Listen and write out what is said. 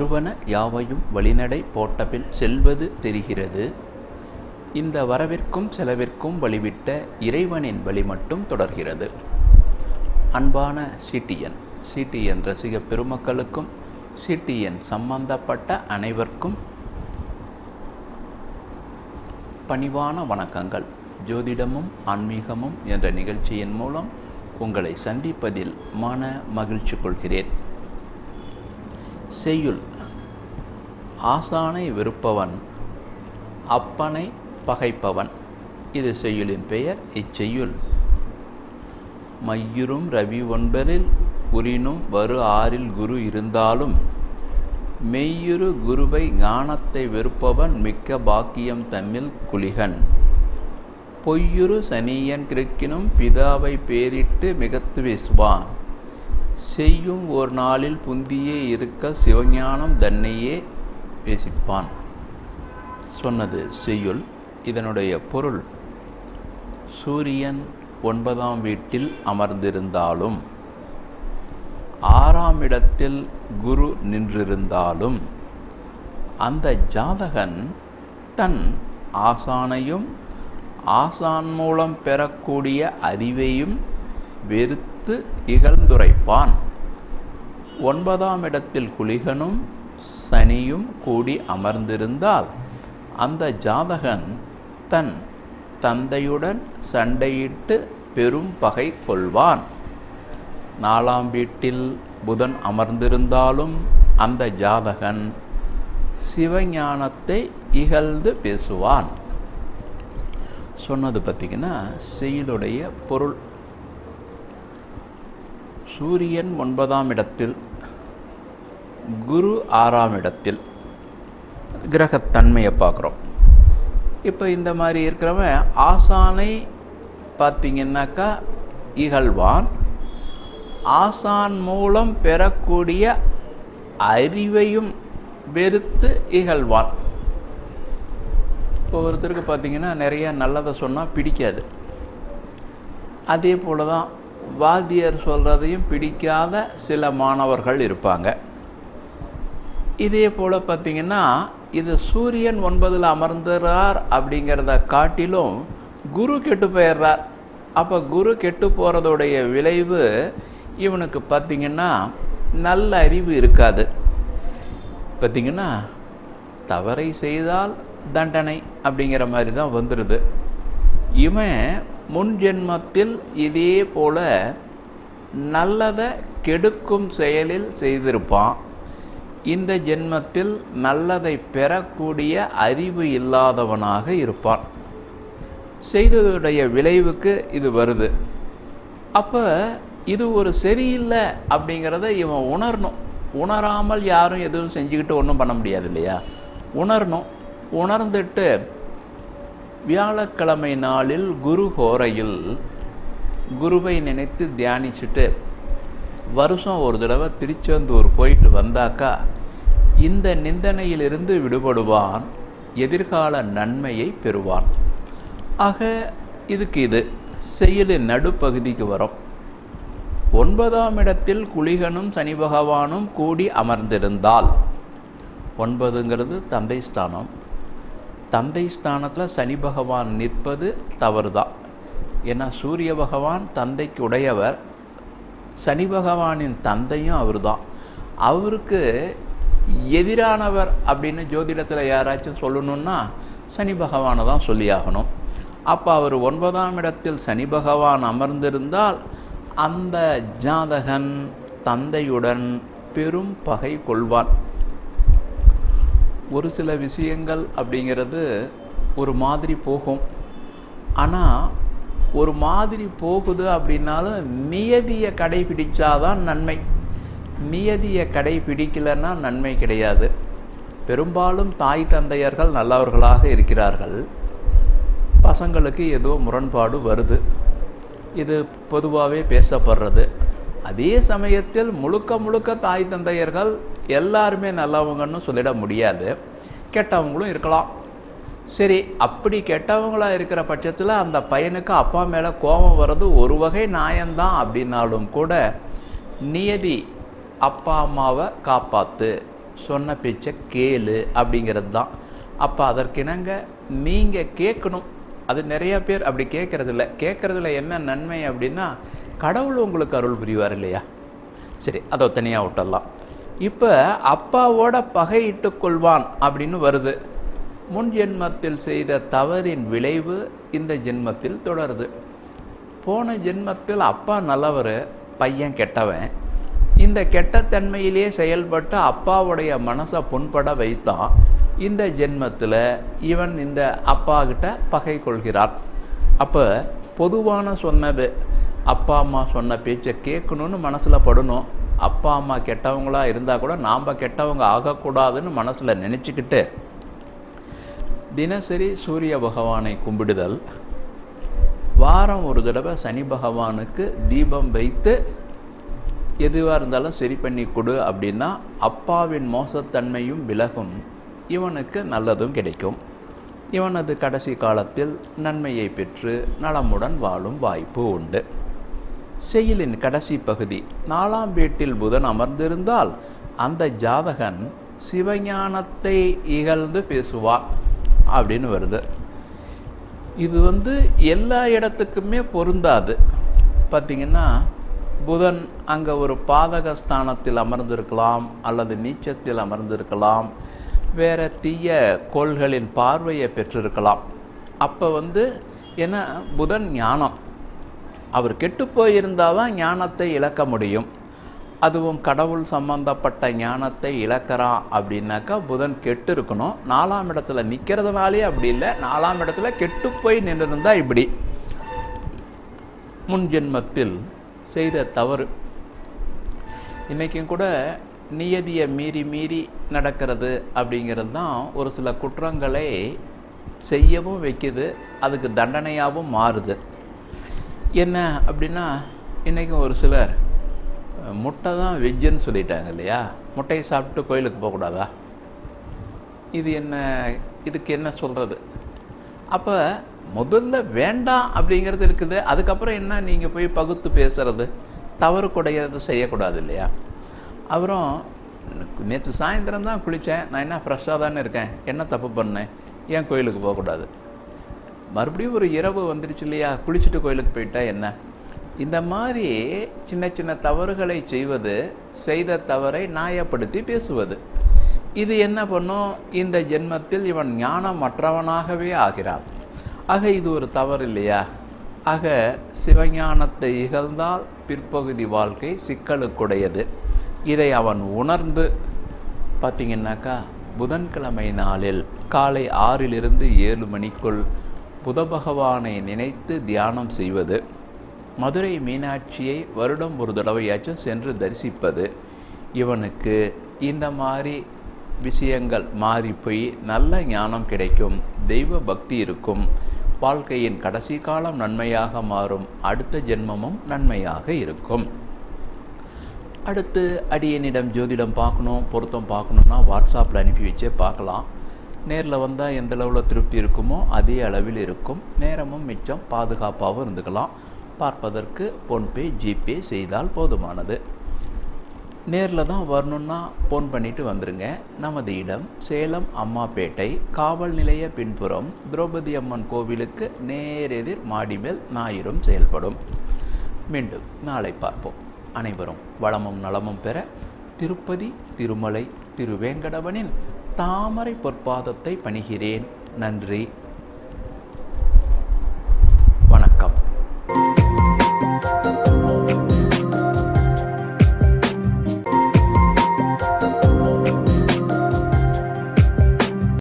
வருவன யாவையும் வழிநடை போட்டபில் செல்வது தெரிகிறது. இந்த வரவிற்கும் செலவிற்கும் வழிவிட்ட இறைவனின் வழி மட்டும் தொடர்கிறது. அன்பான சிடிஎன் ரசிக பெருமக்களுக்கும் சிடிஎன் சம்பந்தப்பட்ட அனைவருக்கும் பணிவான வணக்கங்கள். ஜோதிடமும் ஆன்மீகமும் என்ற நிகழ்ச்சியின் மூலம் உங்களை சந்திப்பதில் மன மகிழ்ச்சி கொள்கிறேன். செய்யுள்: ஆசானை வெறுப்பவன் அப்பனை பகைப்பவன். இது செய்யுளின் பெயர். இச்செய்யுள்: மையுறும் ரவி ஒன்பதில் உரினும் வரு ஆறில் குரு இருந்தாலும் மெய்யுறு குருவை ஞானத்தை வெறுப்பவன் மிக்க பாக்கியம் தம்மில் குளிகன். பொய்யுறு சனியன் கிருக்கினும் பிதாவை பேரிட்டு மிகத்து வீசுவான். செய்யும் ஓர் நாளில் புந்தியே இருக்க சிவஞானம் தன்னையே பேசிப்பான். சொன்னது செய்யுள். இதனுடைய பொருள்: சூரியன் 9ஆம் வீட்டில் அமர்ந்திருந்தாலும் 6ஆம் இடத்தில் குரு நின்றிருந்தாலும் அந்த ஜாதகன் தன் ஆசானையும் ஆசான் மூலம் பெறக்கூடிய அறிவையும் வெறுத்து இகழ்ந்துரைப்பான். 9ஆம் இடத்தில் குளிகனும் சனியும் கூடி அமர்ந்திருந்தால் அந்த ஜாதகன் தன் தந்தையுடன் சண்டையிட்டு பெரும் பகை கொள்வான். 4ஆம் வீட்டில் புதன் அமர்ந்திருந்தாலும் அந்த ஜாதகன் சிவஞானத்தை இகழ்ந்து பேசுவான். சொன்னது பார்த்திங்கன்னா செய்யுளுடைய பொருள். சூரியன் 9ஆம் இடத்தில், குரு 6ஆம் இடத்தில். கிரகத்தன்மையை பார்க்குறோம். இப்போ இந்த மாதிரி இருக்கிறவன் ஆசானை பார்த்திங்கன்னாக்கா இகழ்வான். ஆசான் மூலம் பெறக்கூடிய அறிவையும் வெறுத்து இகழ்வான். இப்போ ஒருத்தருக்கு பார்த்திங்கன்னா நிறைய நல்லதை சொன்னால் பிடிக்காது. அதே போல் தான் வாத்தியார் சொல்கிறதையும் பிடிக்காத சில மாணவர்கள் இருப்பாங்க. இதே போல் பார்த்திங்கன்னா இது சூரியன் 9இல் அமர்ந்துறார் அப்படிங்கிறத காட்டிலும் குரு கெட்டு போயிடுறார். அப்போ குரு கெட்டு போகிறதுடைய விளைவு இவனுக்கு பார்த்திங்கன்னா நல்ல அறிவு இருக்காது. பார்த்திங்கன்னா தவறை செய்தால் தண்டனை அப்படிங்கிற மாதிரி தான் வந்துடுது. இவன் முன் ஜென்மத்தில் இதே போல் நல்லதை கெடுக்கும் செயலில் செய்திருப்பான். இந்த ஜென்மத்தில் நல்லதை பெறக்கூடிய அறிவு இல்லாதவனாக இருப்பான். செய்ததுடைய விளைவுக்கு இது வருது. அப்போ இது ஒரு சரியில்லை அப்படிங்கிறத இவன் உணரணும். உணராமல் யாரும் எதுவும் செஞ்சுக்கிட்டு ஒன்றும் பண்ண முடியாது இல்லையா? உணரணும். உணர்ந்துட்டு வியாழக்கிழமை நாளில் குரு ஹோரையில் குருவை நினைத்து தியானிச்சுட்டு வருஷம் ஒரு தடவை திருச்செந்தூர் போயிட்டு வந்தாக்கா இந்த நிந்தனையிலிருந்து விடுபடுவான். எதிர்கால நன்மையை பெறுவான். ஆக இதுக்கு இது செய்யுளின் நடுப்பகுதிக்கு வரும். 9ஆம் இடத்தில் குளிகனும் சனி பகவானும் கூடி அமர்ந்திருந்தால், 9ங்கிறது தந்தை ஸ்தானம். தந்தை ஸ்தானத்தில் சனி பகவான் நிற்பது தவறு தான். ஏன்னா சூரிய பகவான் தந்தைக்கு உடையவர். சனி பகவானின் தந்தையும் அவர் தான். அவருக்கு எதிரானவர் அப்படின்னு ஜோதிடத்தில் யாராச்சும் சொல்லணுன்னா சனி பகவானை தான் சொல்லியாகணும். அப்போ அவர் 9ஆம் இடத்தில் சனி பகவான் அமர்ந்திருந்தால் அந்த ஜாதகன் தந்தையுடன் பெரும் பகை கொள்வான். ஒரு சில விஷயங்கள் அப்படிங்கிறது ஒரு மாதிரி போகும். ஆனால் ஒரு மாதிரி போகுது அப்படின்னாலும் நியதியை கடைபிடிச்சாதான் நன்மை. நியதியை கடைபிடிக்கலைன்னா நன்மை கிடையாது. பெரும்பாலும் தாய் தந்தையர்கள் நல்லவர்களாக இருக்கிறார்கள். பசங்களுக்கு ஏதோ முரண்பாடு வருது. இது பொதுவாகவே பேசப்படுறது. அதே சமயத்தில் முழுக்க தாய் தந்தையர்கள் எல்லாருமே நல்லவங்கன்னு சொல்லிட முடியாது. கெட்டவங்களும் இருக்கலாம். சரி, அப்படி கெட்டவங்களாக இருக்கிற பட்சத்தில் அந்த பையனுக்கு அப்பா மேலே கோபம் வர்றது ஒரு வகை நியாயம்தான். அப்படின்னாலும் கூட நியதி அப்பா அம்மாவை காப்பாற்று சொன்ன பேச்சை கேளு அப்படிங்கிறது தான். அப்போ அதற்கிணங்க நீங்கள் கேட்கணும். அது நிறையா பேர் அப்படி கேட்குறதில்ல. கேட்குறதுல என்ன நன்மை அப்படின்னா, கடவுள் உங்களுக்கு அருள் புரிவார் இல்லையா? சரி, அதை தனியாக விட்டுடலாம். இப்போ அப்பாவோட பகையிட்டு கொள்வான் அப்படின்னு வருது. முன் ஜென்மத்தில் செய்த தவறின் விளைவு இந்த ஜென்மத்தில் தொடருது. போன ஜென்மத்தில் அப்பா நல்லவர், பையன் கெட்டவன். இந்த கெட்டத்தன்மையிலே செயல்பட்டு அப்பாவுடைய மனசை புண்பட வைத்தான். இந்த ஜென்மத்தில் இவன் இந்த அப்பா கிட்ட பகை கொள்கிறான். அப்போ பொதுவான சொன்னது, அப்பா அம்மா சொன்ன பேச்சை கேட்கணுன்னு மனசில் படணும். அப்பா அம்மா கெட்டவங்களாக இருந்தால் கூட நாம் கெட்டவங்க ஆகக்கூடாதுன்னு மனசில் நினச்சிக்கிட்டு தினசரி சூரிய பகவானை கும்பிடுதல், வாரம் ஒரு தடவை சனி பகவானுக்கு தீபம் வைத்து எதுவாக இருந்தாலும் சரி பண்ணி கொடு அப்படின்னா அப்பாவின் மோசத்தன்மையும் விலகும், இவனுக்கு நல்லதும் கிடைக்கும். இவனது கடைசி காலத்தில் நன்மையை பெற்று நலமுடன் வாழும் வாய்ப்பு உண்டு. செயலின் கடைசி பகுதி, 4ஆம் வீட்டில் புதன் அமர்ந்திருந்தால் அந்த ஜாதகன் சிவஞானத்தை இகழ்ந்து பேசுவான் அப்படின்னு வருது. இது எல்லா இடத்துக்குமே பொருந்தாது. பார்த்திங்கன்னா, புதன் அங்கே ஒரு பாதக ஸ்தானத்தில் அமர்ந்திருக்கலாம், அல்லது நீச்சத்தில் அமர்ந்திருக்கலாம், வேறு தீய கோள்களின் பார்வையை பெற்றிருக்கலாம். அப்போ ஏன்னா புதன் ஞானம், அவர் கெட்டு போயிருந்தால் தான் ஞானத்தை இழக்க முடியும். அதுவும் கடவுள் சம்பந்தப்பட்ட ஞானத்தை இழக்கிறான் அப்படின்னாக்கா புதன் கெட்டு இருக்கணும். 4ஆம் இடத்துல நிற்கிறதுனாலே அப்படி இல்லை, 4ஆம் இடத்துல கெட்டு போய் நின்றுருந்தா இப்படி. முன் ஜென்மத்தில் செய்த தவறு இன்றைக்கும் கூட நியதியை மீறி நடக்கிறது அப்படிங்கிறது தான் ஒரு சில குற்றங்களை செய்யவும் வைக்குது, அதுக்கு தண்டனையாகவும் மாறுது. என்ன அப்படின்னா, இன்றைக்கும் ஒரு சிலர் முட்டை தான் வெஜ்ஜுன்னு சொல்லிட்டாங்க இல்லையா? முட்டையை சாப்பிட்டு கோயிலுக்கு போகக்கூடாதா? இது என்ன, இதுக்கு என்ன சொல்கிறது? அப்போ முதல்ல வேண்டாம் அப்படிங்கிறது இருக்குது. அதுக்கப்புறம் என்ன நீங்கள் போய் பகுத்து பேசுகிறது, தவறு கூடையது செய்யக்கூடாது இல்லையா? அப்புறம் நேற்று சாயந்தரம் தான் குளித்தேன், நான் என்ன ஃப்ரெஷ்ஷாக தானே இருக்கேன், என்ன தப்பு பண்ணேன், ஏன் கோயிலுக்கு போகக்கூடாது? மறுபடியும் ஒரு இரவு வந்துடுச்சு இல்லையா, குளிச்சுட்டு கோயிலுக்கு போயிட்டா என்ன? இந்த மாதிரி சின்ன சின்ன தவறுகளை செய்வது, செய்த தவறை நியாயப்படுத்தி பேசுவது, இது என்ன பண்ணும்? இந்த ஜென்மத்தில் இவன் ஞானமற்றவனாகவே ஆகிறான். ஆக இது ஒரு தவறு இல்லையா? ஆக சிவஞானத்தை இகழ்ந்தால் பிற்பகுதி வாழ்க்கை சிக்கலுக்குடையது. இதை அவன் உணர்ந்து பார்த்திங்கன்னாக்கா, புதன்கிழமை நாளில் காலை 6லிருந்து 7 மணிக்குள் புத பகவானை நினைத்து தியானம் செய்வது, மதுரை மீனாட்சியை வருடம் ஒரு தடவையாச்சும் சென்று தரிசிப்பது, இவனுக்கு இந்த மாதிரி விஷயங்கள் மாறி போய் நல்ல ஞானம் கிடைக்கும், தெய்வ பக்தி இருக்கும், வாழ்க்கையின் கடைசி காலம் நன்மையாக மாறும், அடுத்த ஜென்மமும் நன்மையாக இருக்கும். அடுத்து அடியனிடம் ஜோதிடம் பார்க்கணும், பொருத்தம் பார்க்கணுன்னா வாட்ஸ்அப்பில் அனுப்பி வச்சே பார்க்கலாம். நேரில் வந்தால் எந்த அளவில் திருப்தி இருக்குமோ அதே அளவில் இருக்கும். நேரமும் மிச்சம், பாதுகாப்பாகவும் இருந்துக்கலாம். பார்ப்பதற்கு ஃபோன்பே ஜிபே செய்தால் போதுமானது. நேரில் தான் வரணுன்னா ஃபோன் பண்ணிவிட்டு வந்துடுங்க. நமது இடம் சேலம் அம்மாப்பேட்டை காவல் நிலைய பின்புறம் திரௌபதி அம்மன் கோவிலுக்கு நேரெதிர் மாடிமேல் ஞாயிறும் செயல்படும். மீண்டும் நாளை பார்ப்போம். அனைவரும் வளமும் நலமும் பெற திருப்பதி திருமலை திருவேங்கடவனின் தாமரை பொற்பாதத்தை பணிகிறேன். நன்றி.